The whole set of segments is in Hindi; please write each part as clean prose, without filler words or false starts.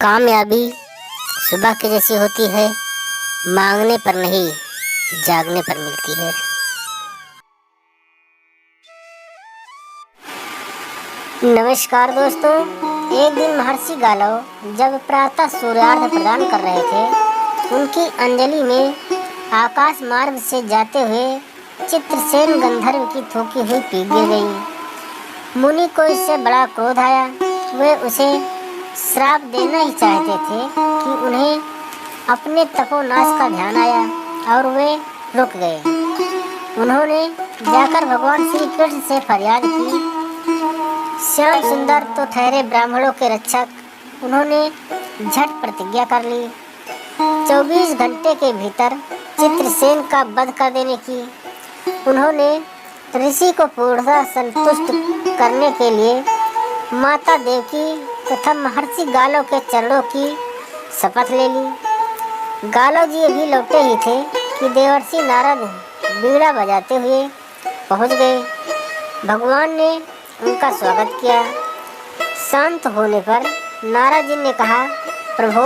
कामयाबी सुबह की जैसी होती है, मांगने पर नहीं जागने पर मिलती है। नमस्कार दोस्तों, एक दिन महर्षि गालव जब प्रातः सूर्यार्घ्य प्रदान कर रहे थे, उनकी अंजलि में आकाश मार्ग से जाते हुए चित्रसेन गंधर्व की थूकी हुई पीक गिर गई। मुनि को इससे बड़ा क्रोध आया। वे उसे श्राप देना ही चाहते थे कि उन्हें अपने तपोनाश का ध्यान आया और वे रुक गए। उन्होंने जाकर भगवान श्री कृष्ण से फरियाद की। श्याम सुंदर तो ठहरे ब्राह्मणों के रक्षक, उन्होंने झट प्रतिज्ञा कर ली 24 घंटे के भीतर चित्रसेन का वध कर देने की। उन्होंने ऋषि को पूर्णतः संतुष्ट करने के लिए माता देवकी तथा महर्षि गालव के चरणों की शपथ ले ली। गालव जी अभी लौटे ही थे कि देवर्षि नारद बीड़ा बजाते हुए पहुंच गए। भगवान ने उनका स्वागत किया। शांत होने पर नारद जी ने कहा, प्रभो,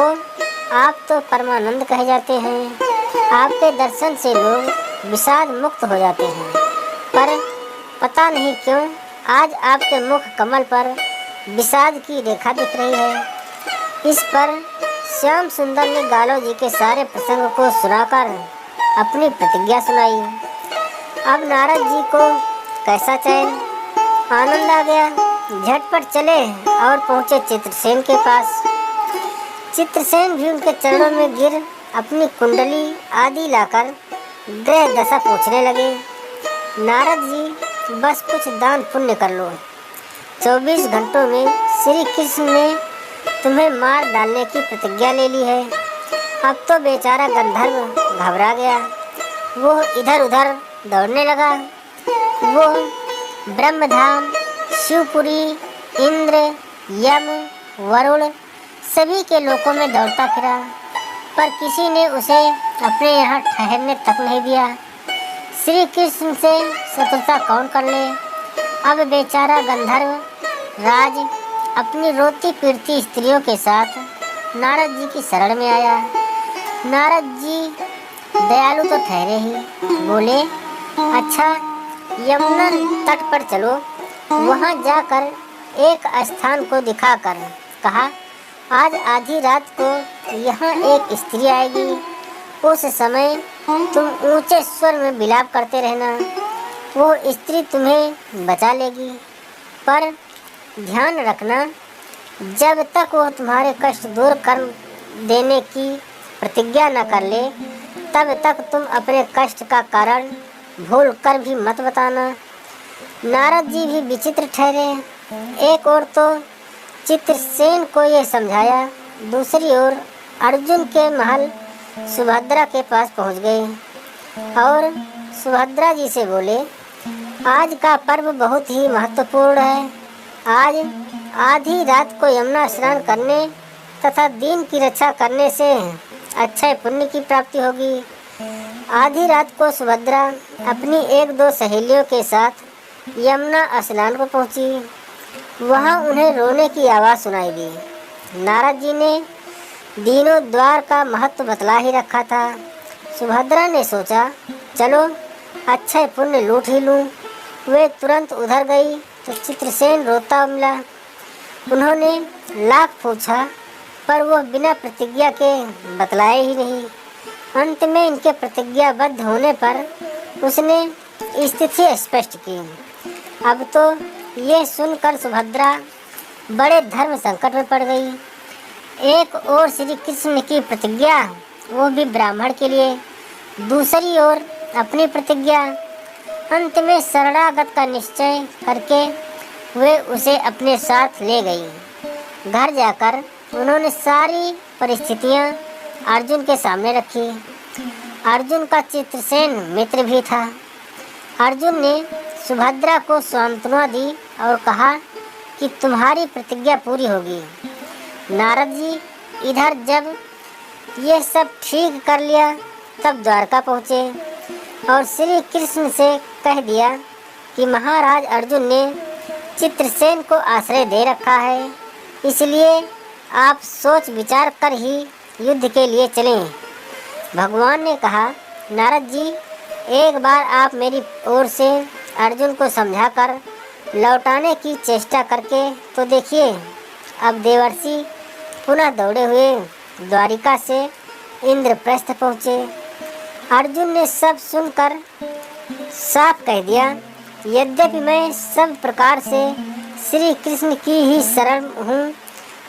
आप तो परमानंद कहे जाते हैं। आपके दर्शन से लोग विषाद मुक्त हो जाते हैं, पर पता नहीं क्यों आज आपके मुख कमल पर विषाद की रेखा दिख रही है। इस पर श्याम सुंदर ने गालव जी के सारे प्रसंग को सुनाकर अपनी प्रतिज्ञा सुनाई। अब नारद जी को कैसा चैन, आनंद आ गया। झटपट चले और पहुँचे चित्रसेन के पास। चित्रसेन भी उनके चरणों में गिर अपनी कुंडली आदि लाकर ग्रह दशा पूछने लगे। नारद जी, बस कुछ दान पुण्य कर लो। 24 घंटों में श्री कृष्ण ने तुम्हें मार डालने की प्रतिज्ञा ले ली है। अब तो बेचारा गंधर्व घबरा गया। वो इधर उधर दौड़ने लगा। वो ब्रह्मधाम, शिवपुरी, इंद्र, यम, वरुण सभी के लोकों में दौड़ता फिरा, पर किसी ने उसे अपने यहाँ ठहरने तक नहीं दिया। श्री कृष्ण से शत्रुता कौन कर ले। अब बेचारा गंधर्व राज अपनी रोती पीड़ती स्त्रियों के साथ नारद जी की शरण में आया। नारद जी दयालु तो ठहरे ही, बोले, अच्छा, यमुना तट पर चलो। वहाँ जाकर एक स्थान को दिखाकर कहा, आज आधी रात को यहाँ एक स्त्री आएगी। उस समय तुम ऊंचे स्वर में विलाप करते रहना। वो स्त्री तुम्हें बचा लेगी, पर ध्यान रखना, जब तक वो तुम्हारे कष्ट दूर कर देने की प्रतिज्ञा न कर ले, तब तक तुम अपने कष्ट का कारण भूल कर भी मत बताना। नारद जी भी विचित्र ठहरे। एक ओर तो चित्रसेन को ये समझाया, दूसरी ओर अर्जुन के महल सुभद्रा के पास पहुंच गए और सुभद्रा जी से बोले, आज का पर्व बहुत ही महत्वपूर्ण है। आज आधी रात को यमुना स्नान करने तथा दीन की रक्षा करने से अक्षय पुण्य की प्राप्ति होगी। आधी रात को सुभद्रा अपनी 1-2 सहेलियों के साथ यमुना स्नान को पहुंची। वहां उन्हें रोने की आवाज़ सुनाई दी। नारद जी ने दीनों द्वार का महत्व बतला ही रखा था। सुभद्रा ने सोचा, चलो अक्षय पुण्य लूट ही लूँ। वे तुरंत उधर गई तो चित्रसेन रोता मिला। उन्होंने लाख पूछा, पर वो बिना प्रतिज्ञा के बतलाए ही नहीं। अंत में इनके प्रतिज्ञाबद्ध होने पर उसने स्थिति स्पष्ट की। अब तो ये सुनकर सुभद्रा बड़े धर्म संकट में पड़ गई। एक ओर श्री कृष्ण की प्रतिज्ञा, वो भी ब्राह्मण के लिए, दूसरी ओर अपनी प्रतिज्ञा। अंत में शरणागत का निश्चय करके वे उसे अपने साथ ले गई। घर जाकर उन्होंने सारी परिस्थितियां अर्जुन के सामने रखी। अर्जुन का चित्रसेन मित्र भी था। अर्जुन ने सुभद्रा को सांत्वना दी और कहा कि तुम्हारी प्रतिज्ञा पूरी होगी। नारद जी इधर जब ये सब ठीक कर लिया, तब द्वारका पहुँचे और श्री कृष्ण से कह दिया कि महाराज अर्जुन ने चित्रसेन को आश्रय दे रखा है, इसलिए आप सोच विचार कर ही युद्ध के लिए चलें। भगवान ने कहा, नारद जी, एक बार आप मेरी ओर से अर्जुन को समझाकर लौटाने की चेष्टा करके तो देखिए। अब देवर्षि पुनः दौड़े हुए द्वारिका से इंद्रप्रस्थ पहुँचे। अर्जुन ने सब सुनकर साफ कह दिया, यद्यपि मैं सब प्रकार से श्री कृष्ण की ही शरण हूँ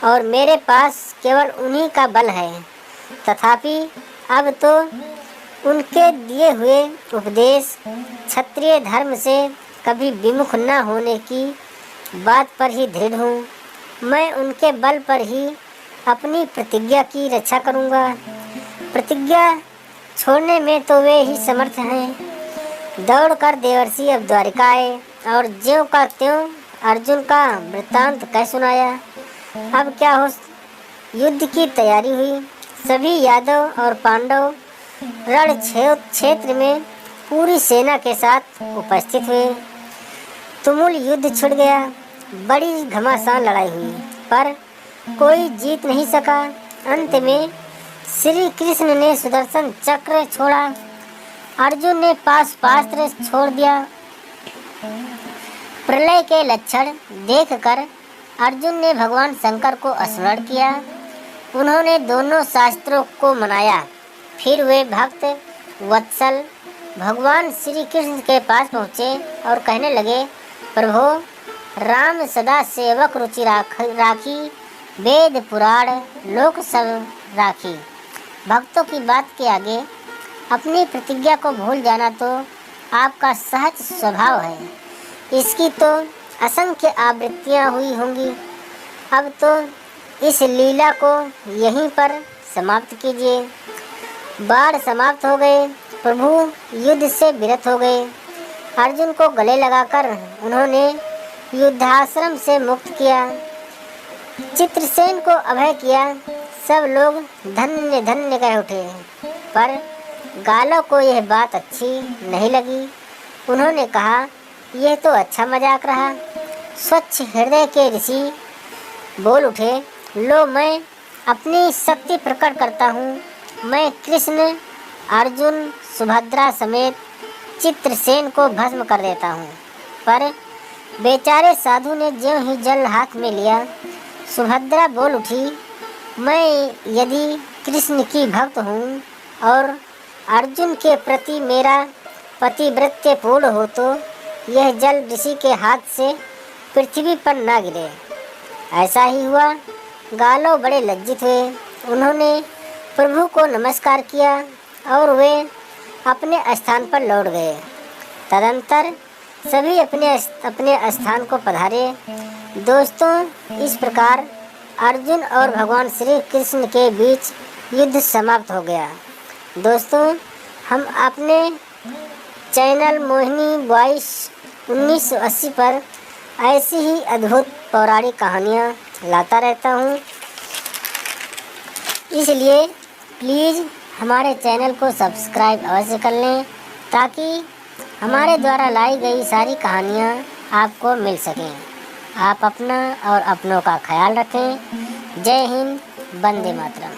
और मेरे पास केवल उन्हीं का बल है, तथापि अब तो उनके दिए हुए उपदेश क्षत्रिय धर्म से कभी विमुख न होने की बात पर ही दृढ़ हूँ। मैं उनके बल पर ही अपनी प्रतिज्ञा की रक्षा करूँगा। प्रतिज्ञा छोड़ने में तो वे ही समर्थ हैं। दौड़कर देवर्षि अब द्वारिका आए और ज्यों का त्यों अर्जुन का वृत्तांत कह सुनाया। अब क्या हो, युद्ध की तैयारी हुई। सभी यादव और पांडव रण क्षेत्र में पूरी सेना के साथ उपस्थित हुए। तुमुल युद्ध छिड़ गया। बड़ी घमासान लड़ाई हुई, पर कोई जीत नहीं सका। अंत में श्री कृष्ण ने सुदर्शन चक्र छोड़ा, अर्जुन ने पाशुपास्त्र छोड़ दिया। प्रलय के लक्षण देखकर अर्जुन ने भगवान शंकर को स्मरण किया। उन्होंने दोनों शास्त्रों को मनाया। फिर वे भक्त वत्सल भगवान श्री कृष्ण के पास पहुँचे और कहने लगे, प्रभो, राम सदा सेवक रुचि राखी, वेद पुराण लोक सब राखी। भक्तों की बात के आगे अपनी प्रतिज्ञा को भूल जाना तो आपका सहज स्वभाव है। इसकी तो असंख्य आवृत्तियाँ हुई होंगी। अब तो इस लीला को यहीं पर समाप्त कीजिए। बाण समाप्त हो गए। प्रभु युद्ध से विरत हो गए। अर्जुन को गले लगाकर उन्होंने युद्धाश्रम से मुक्त किया। चित्रसेन को अभय किया। सब लोग धन्य धन्य कह उठे, पर गालों को यह बात अच्छी नहीं लगी। उन्होंने कहा, यह तो अच्छा मजाक रहा। स्वच्छ हृदय के ऋषि बोल उठे, लो, मैं अपनी शक्ति प्रकट करता हूँ। मैं कृष्ण, अर्जुन, सुभद्रा समेत चित्रसेन को भस्म कर देता हूँ। पर बेचारे साधु ने ज्यों ही जल हाथ में लिया, सुभद्रा बोल उठी, मैं यदि कृष्ण की भक्त हूँ और अर्जुन के प्रति मेरा पतिव्रत्य पूर्ण हो तो यह जल ऋषि के हाथ से पृथ्वी पर ना गिरे। ऐसा ही हुआ। गालो बड़े लज्जित हुए। उन्होंने प्रभु को नमस्कार किया और वे अपने स्थान पर लौट गए। तदंतर सभी अपने अपने स्थान को पधारे। दोस्तों, इस प्रकार अर्जुन और भगवान श्री कृष्ण के बीच युद्ध समाप्त हो गया। दोस्तों, हम अपने चैनल मोहिनी वॉइस 1980 पर ऐसी ही अद्भुत पौराणिक कहानियाँ लाता रहता हूँ। इसलिए प्लीज़ हमारे चैनल को सब्सक्राइब अवश्य कर लें, ताकि हमारे द्वारा लाई गई सारी कहानियाँ आपको मिल सकें। आप अपना और अपनों का ख्याल रखें। जय हिंद, वंदे मातरम।